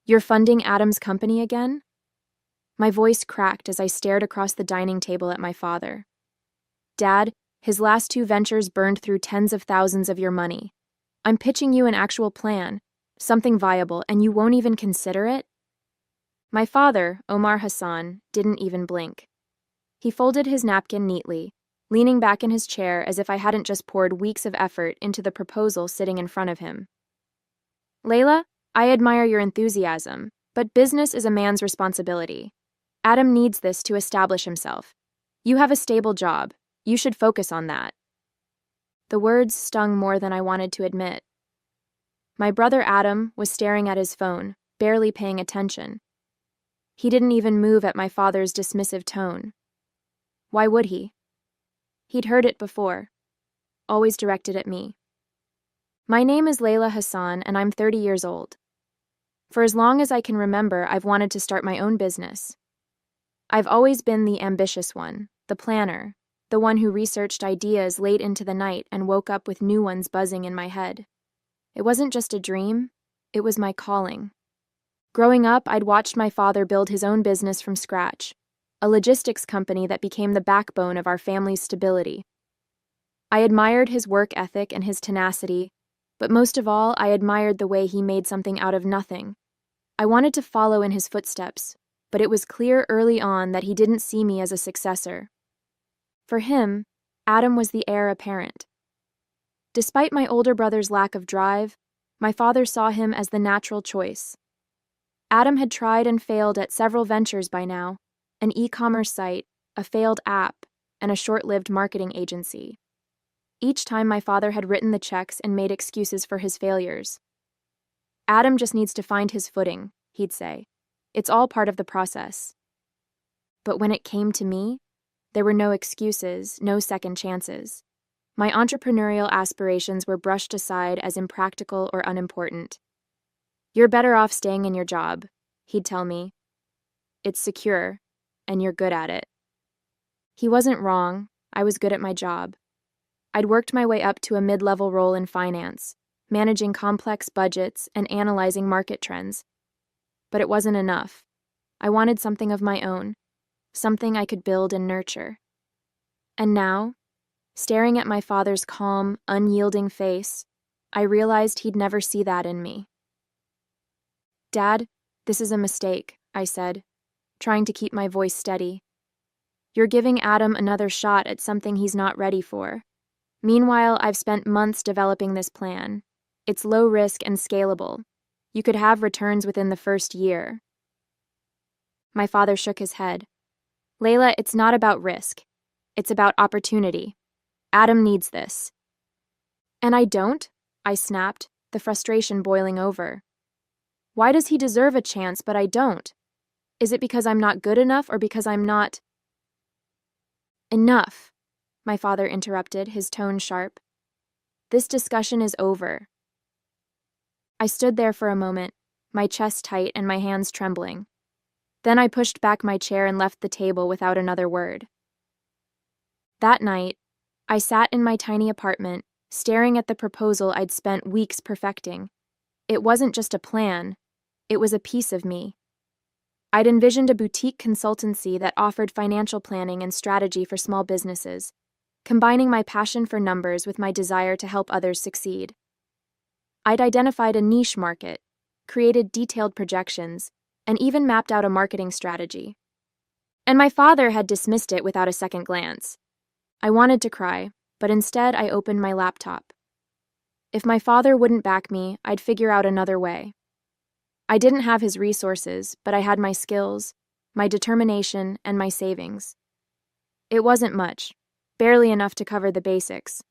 You're funding Adam's company again? My voice cracked as I stared across the dining table at my father. Dad, his last two ventures burned through tens of thousands of your money. I'm pitching you an actual plan, something viable, and you won't even consider it? My father, Omar Hassan, didn't even blink. He folded his napkin neatly, leaning back in his chair as if I hadn't just poured weeks of effort into the proposal sitting in front of him. Layla, I admire your enthusiasm, but business is a man's responsibility. Adam needs this to establish himself. You have a stable job. You should focus on that. The words stung more than I wanted to admit. My brother Adam was staring at his phone, barely paying attention. He didn't even move at my father's dismissive tone. Why would he? He'd heard it before, always directed at me. My name is Layla Hassan, and I'm 30 years old. For as long as I can remember, I've wanted to start my own business. I've always been the ambitious one, the planner, the one who researched ideas late into the night and woke up with new ones buzzing in my head. It wasn't just a dream, it was my calling. Growing up, I'd watched my father build his own business from scratch, a logistics company that became the backbone of our family's stability. I admired his work ethic and his tenacity, but most of all, I admired the way he made something out of nothing. I wanted to follow in his footsteps, but it was clear early on that he didn't see me as a successor. For him, Adam was the heir apparent. Despite my older brother's lack of drive, my father saw him as the natural choice. Adam had tried and failed at several ventures by now, an e-commerce site, a failed app, and a short-lived marketing agency. Each time my father had written the checks and made excuses for his failures. Adam just needs to find his footing, he'd say. It's all part of the process. But when it came to me, there were no excuses, no second chances. My entrepreneurial aspirations were brushed aside as impractical or unimportant. You're better off staying in your job, he'd tell me. It's secure, and you're good at it. He wasn't wrong. I was good at my job. I'd worked my way up to a mid-level role in finance, managing complex budgets and analyzing market trends. But it wasn't enough. I wanted something of my own, something I could build and nurture. And now, staring at my father's calm, unyielding face, I realized he'd never see that in me. Dad, this is a mistake, I said, trying to keep my voice steady. You're giving Adam another shot at something he's not ready for. Meanwhile, I've spent months developing this plan. It's low risk and scalable. You could have returns within the first year. My father shook his head. Layla, it's not about risk. It's about opportunity. Adam needs this. And I don't? I snapped, the frustration boiling over. Why does he deserve a chance, but I don't? Is it because I'm not good enough or because I'm not... Enough, my father interrupted, his tone sharp. This discussion is over. I stood there for a moment, my chest tight and my hands trembling. Then I pushed back my chair and left the table without another word. That night, I sat in my tiny apartment, staring at the proposal I'd spent weeks perfecting. It wasn't just a plan, it was a piece of me. I'd envisioned a boutique consultancy that offered financial planning and strategy for small businesses, combining my passion for numbers with my desire to help others succeed. I'd identified a niche market, created detailed projections, and even mapped out a marketing strategy. And my father had dismissed it without a second glance. I wanted to cry, but instead I opened my laptop. If my father wouldn't back me, I'd figure out another way. I didn't have his resources, but I had my skills, my determination, and my savings. It wasn't much, barely enough to cover the basics,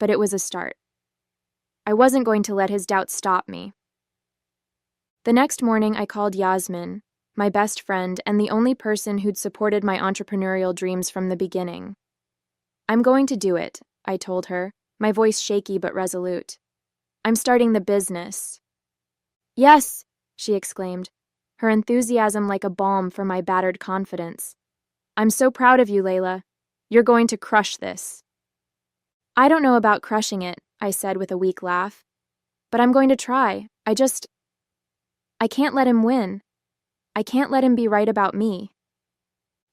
but it was a start. I wasn't going to let his doubts stop me. The next morning, I called Yasmin, my best friend and the only person who'd supported my entrepreneurial dreams from the beginning. I'm going to do it, I told her, my voice shaky but resolute. I'm starting the business. Yes, she exclaimed, her enthusiasm like a balm for my battered confidence. I'm so proud of you, Layla. You're going to crush this. I don't know about crushing it, I said with a weak laugh. But I'm going to try. I can't let him win. I can't let him be right about me.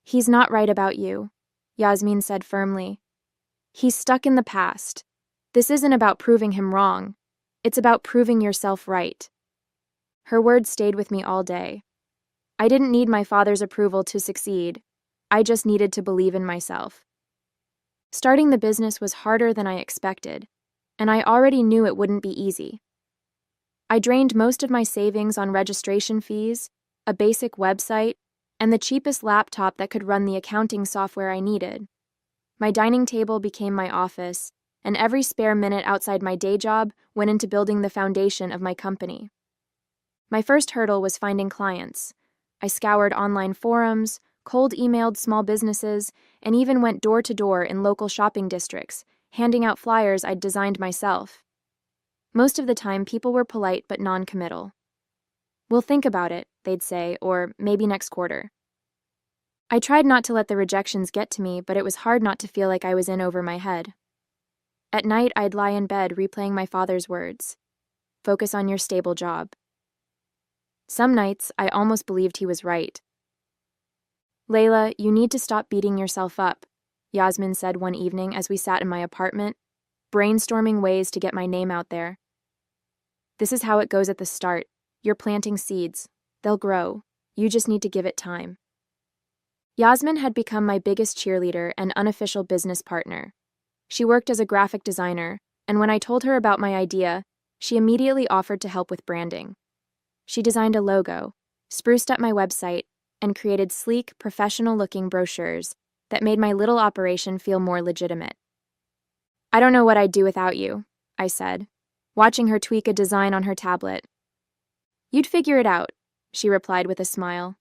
He's not right about you, Yasmin said firmly. He's stuck in the past. This isn't about proving him wrong. It's about proving yourself right. Her words stayed with me all day. I didn't need my father's approval to succeed. I just needed to believe in myself. Starting the business was harder than I expected, and I already knew it wouldn't be easy. I drained most of my savings on registration fees, a basic website, and the cheapest laptop that could run the accounting software I needed. My dining table became my office, and every spare minute outside my day job went into building the foundation of my company. My first hurdle was finding clients. I scoured online forums, cold emailed small businesses, and even went door to door in local shopping districts, handing out flyers I'd designed myself. Most of the time, people were polite but non-committal. "We'll think about it," they'd say, or "maybe next quarter." I tried not to let the rejections get to me, but it was hard not to feel like I was in over my head. At night, I'd lie in bed replaying my father's words. Focus on your stable job. Some nights, I almost believed he was right. "Layla, you need to stop beating yourself up," Yasmin said one evening as we sat in my apartment, brainstorming ways to get my name out there. "This is how it goes at the start. You're planting seeds. They'll grow. You just need to give it time." Yasmin had become my biggest cheerleader and unofficial business partner. She worked as a graphic designer, and when I told her about my idea, she immediately offered to help with branding. She designed a logo, spruced up my website, and created sleek, professional-looking brochures that made my little operation feel more legitimate. "I don't know what I'd do without you," I said, watching her tweak a design on her tablet. "You'd figure it out," she replied with a smile.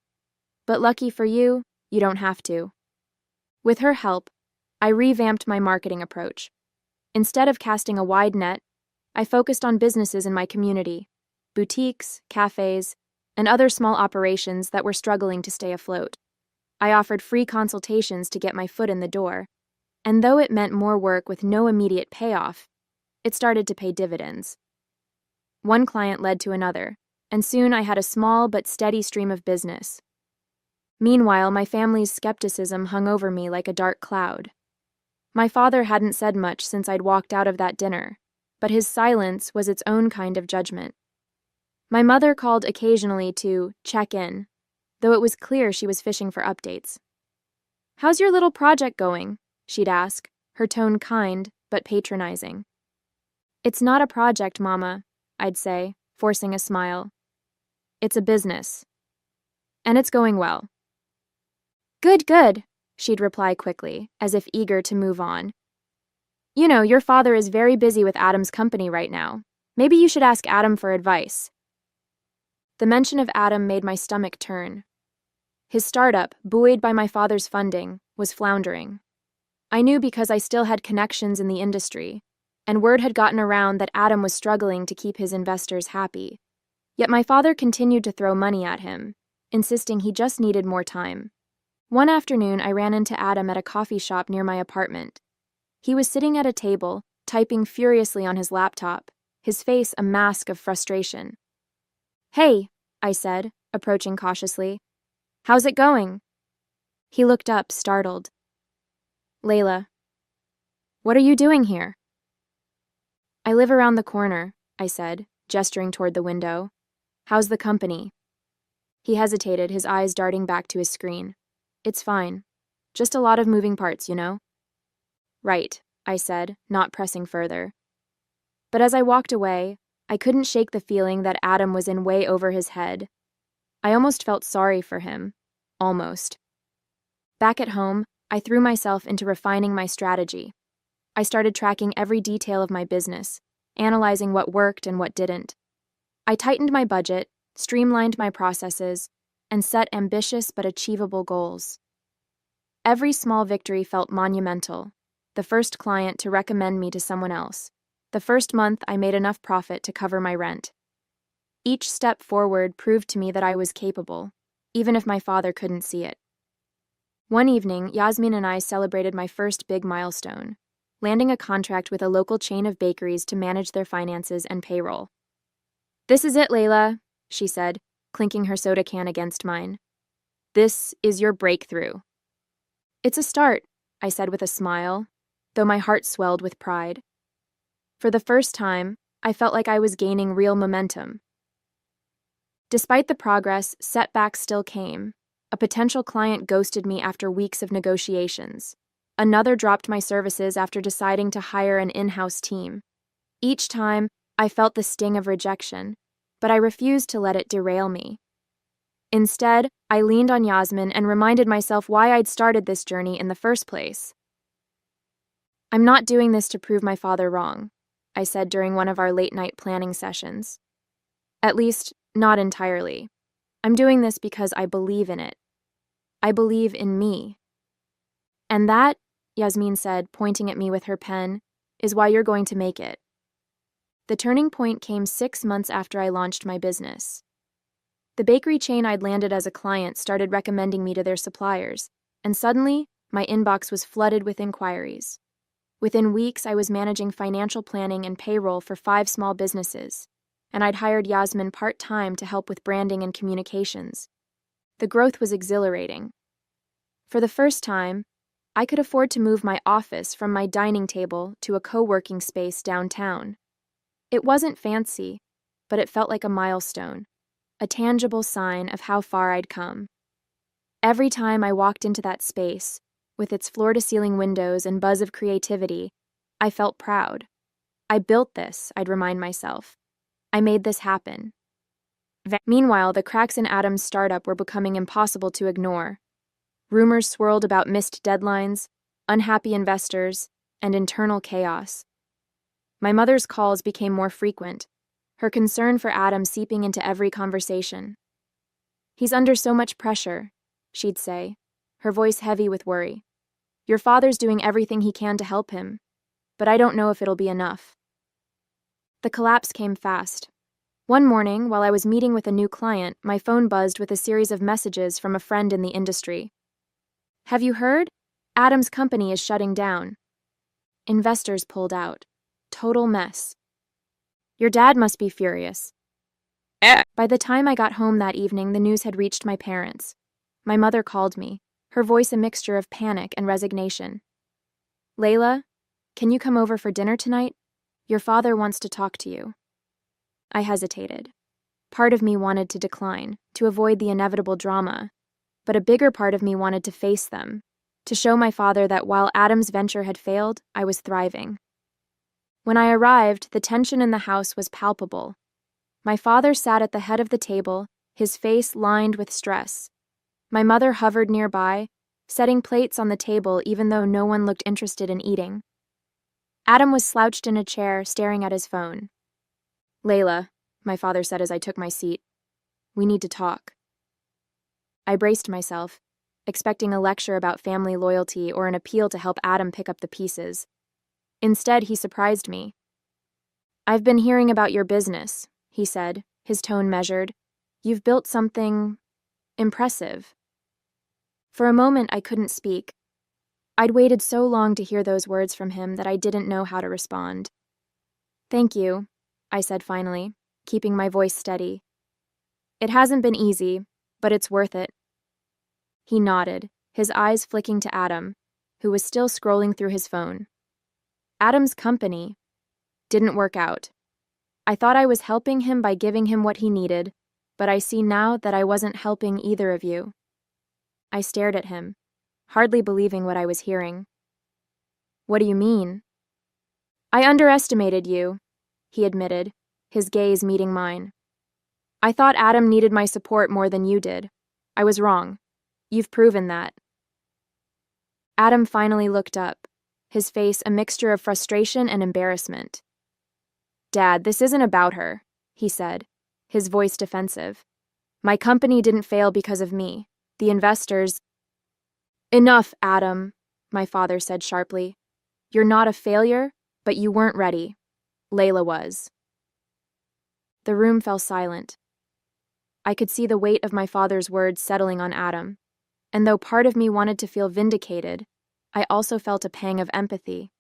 "But lucky for you, you don't have to." With her help, I revamped my marketing approach. Instead of casting a wide net, I focused on businesses in my community, boutiques, cafes, and other small operations that were struggling to stay afloat. I offered free consultations to get my foot in the door, and though it meant more work with no immediate payoff, it started to pay dividends. One client led to another, and soon I had a small but steady stream of business. Meanwhile, my family's skepticism hung over me like a dark cloud. My father hadn't said much since I'd walked out of that dinner, but his silence was its own kind of judgment. My mother called occasionally to check in, though it was clear she was fishing for updates. "How's your little project going?" she'd ask, her tone kind but patronizing. "It's not a project, Mama," I'd say, forcing a smile. "It's a business. And it's going well." "Good, good," she'd reply quickly, as if eager to move on. "You know, your father is very busy with Adam's company right now. Maybe you should ask Adam for advice." The mention of Adam made my stomach turn. His startup, buoyed by my father's funding, was floundering. I knew because I still had connections in the industry, and word had gotten around that Adam was struggling to keep his investors happy. Yet my father continued to throw money at him, insisting he just needed more time. One afternoon, I ran into Adam at a coffee shop near my apartment. He was sitting at a table, typing furiously on his laptop, his face a mask of frustration. "Hey," I said, approaching cautiously. "How's it going?" He looked up, startled. "Layla, what are you doing here?" "I live around the corner," I said, gesturing toward the window. "How's the company?" He hesitated, his eyes darting back to his screen. "It's fine. Just a lot of moving parts, you know?" "Right," I said, not pressing further. But as I walked away, I couldn't shake the feeling that Adam was in way over his head. I almost felt sorry for him. Almost. Back at home, I threw myself into refining my strategy. I started tracking every detail of my business, analyzing what worked and what didn't. I tightened my budget, streamlined my processes, and set ambitious but achievable goals. Every small victory felt monumental. The first client to recommend me to someone else. The first month I made enough profit to cover my rent. Each step forward proved to me that I was capable, even if my father couldn't see it. One evening, Yasmin and I celebrated my first big milestone, landing a contract with a local chain of bakeries to manage their finances and payroll. "This is it, Layla," she said. clinking her soda can against mine. "This is your breakthrough." "It's a start," I said with a smile, though my heart swelled with pride. For the first time, I felt like I was gaining real momentum. Despite the progress, setbacks still came. A potential client ghosted me after weeks of negotiations. Another dropped my services after deciding to hire an in-house team. Each time, I felt the sting of rejection, but I refused to let it derail me. Instead, I leaned on Yasmin and reminded myself why I'd started this journey in the first place. "I'm not doing this to prove my father wrong," I said during one of our late-night planning sessions. "At least, not entirely. I'm doing this because I believe in it. I believe in me. And that," Yasmin said, pointing at me with her pen, "is why you're going to make it." The turning point came 6 months after I launched my business. The bakery chain I'd landed as a client started recommending me to their suppliers, and suddenly, my inbox was flooded with inquiries. Within weeks, I was managing financial planning and payroll for 5 small businesses, and I'd hired Yasmin part-time to help with branding and communications. The growth was exhilarating. For the first time, I could afford to move my office from my dining table to a co-working space downtown. It wasn't fancy, but it felt like a milestone, a tangible sign of how far I'd come. Every time I walked into that space, with its floor-to-ceiling windows and buzz of creativity, I felt proud. I built this, I'd remind myself. I made this happen. Meanwhile, the cracks in Adam's startup were becoming impossible to ignore. Rumors swirled about missed deadlines, unhappy investors, and internal chaos. My mother's calls became more frequent, her concern for Adam seeping into every conversation. "He's under so much pressure," she'd say, her voice heavy with worry. "Your father's doing everything he can to help him, but I don't know if it'll be enough." The collapse came fast. One morning, while I was meeting with a new client, my phone buzzed with a series of messages from a friend in the industry. "Have you heard? Adam's company is shutting down. Investors pulled out. Total mess. Your dad must be furious." By the time I got home that evening, the news had reached my parents. My mother called me, her voice a mixture of panic and resignation. "Layla, can you come over for dinner tonight? Your father wants to talk to you." I hesitated. Part of me wanted to decline, to avoid the inevitable drama, but a bigger part of me wanted to face them, to show my father that while Adam's venture had failed, I was thriving. When I arrived, the tension in the house was palpable. My father sat at the head of the table, his face lined with stress. My mother hovered nearby, setting plates on the table even though no one looked interested in eating. Adam was slouched in a chair, staring at his phone. "Layla," my father said as I took my seat, "we need to talk." I braced myself, expecting a lecture about family loyalty or an appeal to help Adam pick up the pieces. Instead, he surprised me. "I've been hearing about your business," he said, his tone measured. "You've built something impressive." For a moment, I couldn't speak. I'd waited so long to hear those words from him that I didn't know how to respond. "Thank you," I said finally, keeping my voice steady. "It hasn't been easy, but it's worth it." He nodded, his eyes flicking to Adam, who was still scrolling through his phone. Adam's company didn't work out. I thought I was helping him by giving him what he needed, but I see now that I wasn't helping either of you. I stared at him, hardly believing what I was hearing. "What do you mean?" "I underestimated you," he admitted, his gaze meeting mine. "I thought Adam needed my support more than you did. I was wrong. You've proven that." Adam finally looked up, his face a mixture of frustration and embarrassment. "Dad, this isn't about her," he said, his voice defensive. "My company didn't fail because of me. The investors—" "Enough, Adam," my father said sharply. "You're not a failure, but you weren't ready. Layla was." The room fell silent. I could see the weight of my father's words settling on Adam, and though part of me wanted to feel vindicated, I also felt a pang of empathy.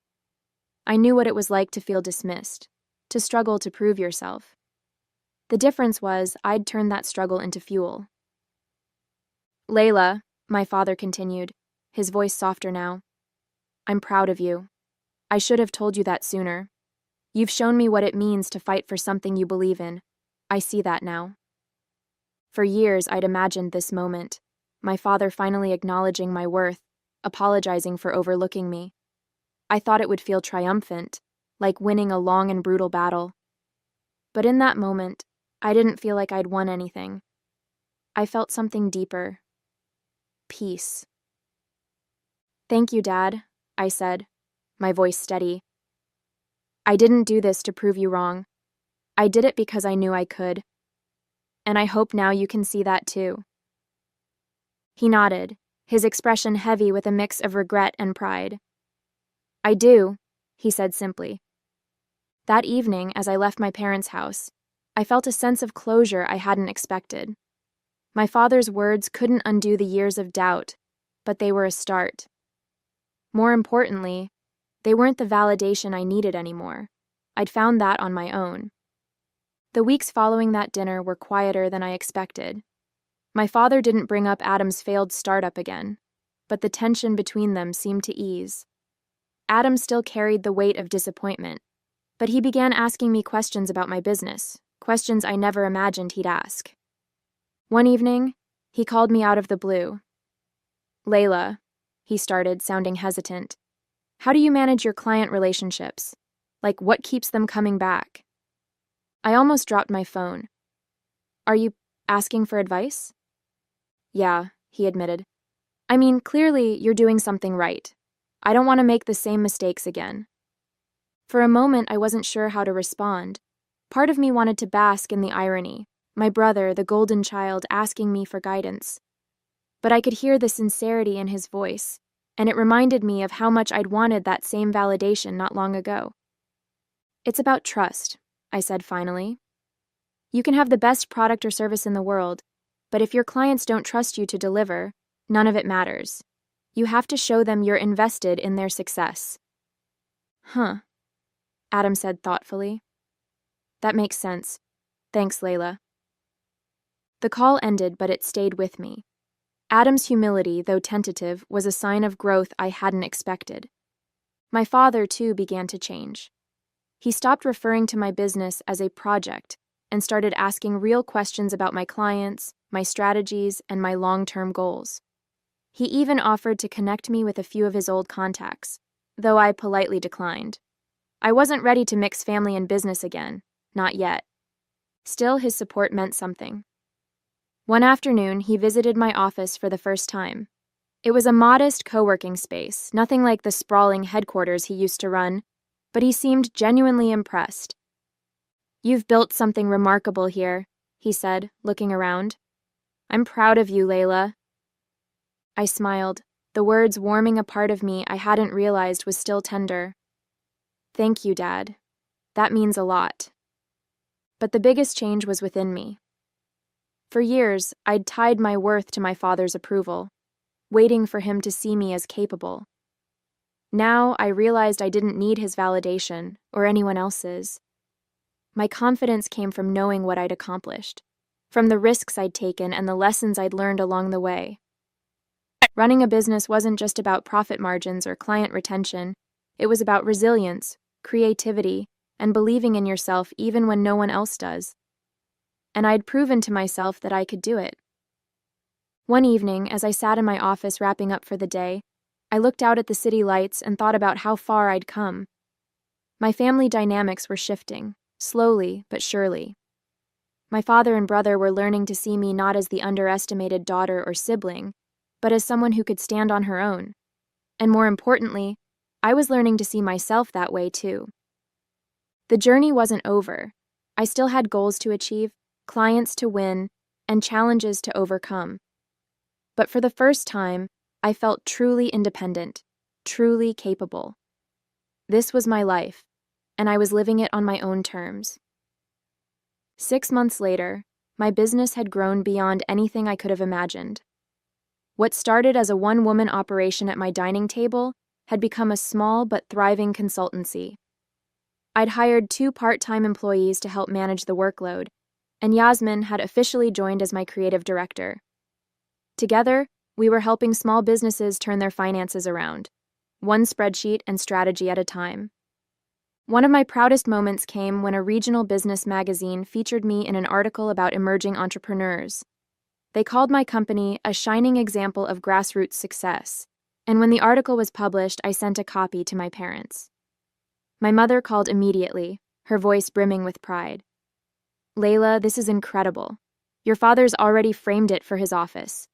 I knew what it was like to feel dismissed, to struggle to prove yourself. The difference was I'd turned that struggle into fuel. Layla, my father continued, his voice softer now, I'm proud of you. I should have told you that sooner. You've shown me what it means to fight for something you believe in. I see that now. For years, I'd imagined this moment, my father finally acknowledging my worth, apologizing for overlooking me. I thought it would feel triumphant, like winning a long and brutal battle. But in that moment, I didn't feel like I'd won anything. I felt something deeper. Peace. Thank you, Dad, I said, my voice steady. I didn't do this to prove you wrong. I did it because I knew I could. And I hope now you can see that too. He nodded, his expression heavy with a mix of regret and pride. I do, he said simply. That evening, as I left my parents' house, I felt a sense of closure I hadn't expected. My father's words couldn't undo the years of doubt, but they were a start. More importantly, they weren't the validation I needed anymore. I'd found that on my own. The weeks following that dinner were quieter than I expected. My father didn't bring up Adam's failed startup again, but the tension between them seemed to ease. Adam still carried the weight of disappointment, but he began asking me questions about my business, questions I never imagined he'd ask. One evening, he called me out of the blue. Layla, he started, sounding hesitant. How do you manage your client relationships? Like, what keeps them coming back? I almost dropped my phone. Are you asking for advice? Yeah, he admitted. I mean, clearly you're doing something right. I don't want to make the same mistakes again. For a moment, I wasn't sure how to respond. Part of me wanted to bask in the irony, my brother, the golden child, asking me for guidance. But I could hear the sincerity in his voice, and it reminded me of how much I'd wanted that same validation not long ago. It's about trust, I said finally. You can have the best product or service in the world, but if your clients don't trust you to deliver, none of it matters. You have to show them you're invested in their success. Huh, Adam said thoughtfully. That makes sense. Thanks, Layla. The call ended, but it stayed with me. Adam's humility, though tentative, was a sign of growth I hadn't expected. My father, too, began to change. He stopped referring to my business as a project and started asking real questions about my clients, my strategies, and my long-term goals. He even offered to connect me with a few of his old contacts, though I politely declined. I wasn't ready to mix family and business again, not yet. Still, his support meant something. One afternoon, he visited my office for the first time. It was a modest co-working space, nothing like the sprawling headquarters he used to run, but he seemed genuinely impressed. You've built something remarkable here, he said, looking around. I'm proud of you, Layla. I smiled, the words warming a part of me I hadn't realized was still tender. Thank you, Dad. That means a lot. But the biggest change was within me. For years, I'd tied my worth to my father's approval, waiting for him to see me as capable. Now, I realized I didn't need his validation, or anyone else's. My confidence came from knowing what I'd accomplished, from the risks I'd taken and the lessons I'd learned along the way. Running a business wasn't just about profit margins or client retention. It was about resilience, creativity, and believing in yourself even when no one else does. And I'd proven to myself that I could do it. One evening, as I sat in my office wrapping up for the day, I looked out at the city lights and thought about how far I'd come. My family dynamics were shifting, slowly but surely. My father and brother were learning to see me not as the underestimated daughter or sibling, but as someone who could stand on her own. And more importantly, I was learning to see myself that way too. The journey wasn't over. I still had goals to achieve, clients to win, and challenges to overcome. But for the first time, I felt truly independent, truly capable. This was my life, and I was living it on my own terms. 6 months later, my business had grown beyond anything I could have imagined. What started as a one-woman operation at my dining table had become a small but thriving consultancy. I'd hired 2 part-time employees to help manage the workload, and Yasmin had officially joined as my creative director. Together, we were helping small businesses turn their finances around, one spreadsheet and strategy at a time. One of my proudest moments came when a regional business magazine featured me in an article about emerging entrepreneurs. They called my company a shining example of grassroots success, and when the article was published, I sent a copy to my parents. My mother called immediately, her voice brimming with pride. "Layla, this is incredible. Your father's already framed it for his office."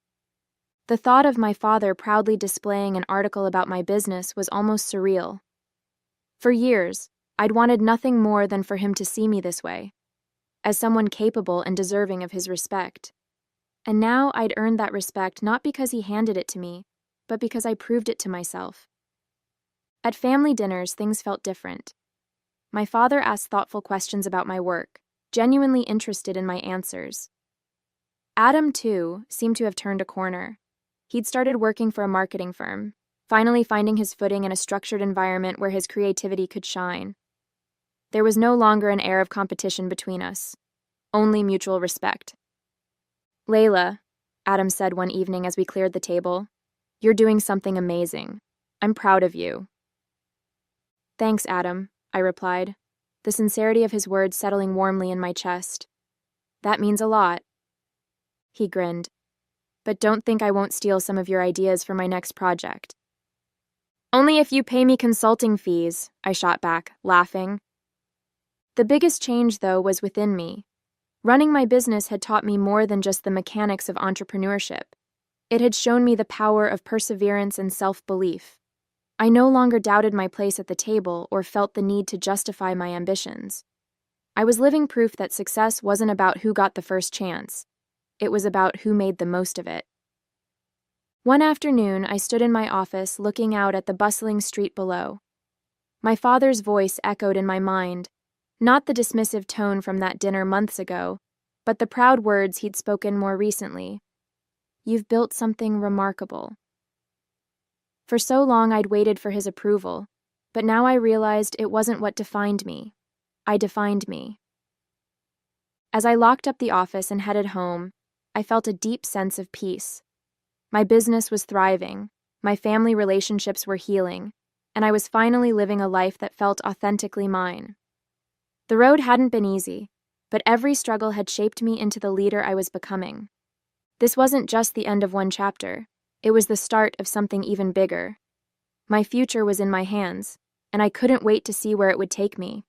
The thought of my father proudly displaying an article about my business was almost surreal. For years, I'd wanted nothing more than for him to see me this way, as someone capable and deserving of his respect. And now I'd earned that respect not because he handed it to me, but because I proved it to myself. At family dinners, things felt different. My father asked thoughtful questions about my work, genuinely interested in my answers. Adam, too, seemed to have turned a corner. He'd started working for a marketing firm, finally finding his footing in a structured environment where his creativity could shine. There was no longer an air of competition between us, only mutual respect. "Layla," Adam said one evening as we cleared the table, "you're doing something amazing. I'm proud of you." "Thanks, Adam," I replied, the sincerity of his words settling warmly in my chest. "That means a lot." He grinned. "But don't think I won't steal some of your ideas for my next project." "Only if you pay me consulting fees," I shot back, laughing. The biggest change, though, was within me. Running my business had taught me more than just the mechanics of entrepreneurship. It had shown me the power of perseverance and self-belief. I no longer doubted my place at the table or felt the need to justify my ambitions. I was living proof that success wasn't about who got the first chance. It was about who made the most of it. One afternoon, I stood in my office looking out at the bustling street below. My father's voice echoed in my mind, not the dismissive tone from that dinner months ago, but the proud words he'd spoken more recently. "You've built something remarkable." For so long I'd waited for his approval, but now I realized it wasn't what defined me. I defined me. As I locked up the office and headed home, I felt a deep sense of peace. My business was thriving, my family relationships were healing, and I was finally living a life that felt authentically mine. The road hadn't been easy, but every struggle had shaped me into the leader I was becoming. This wasn't just the end of one chapter, it was the start of something even bigger. My future was in my hands, and I couldn't wait to see where it would take me.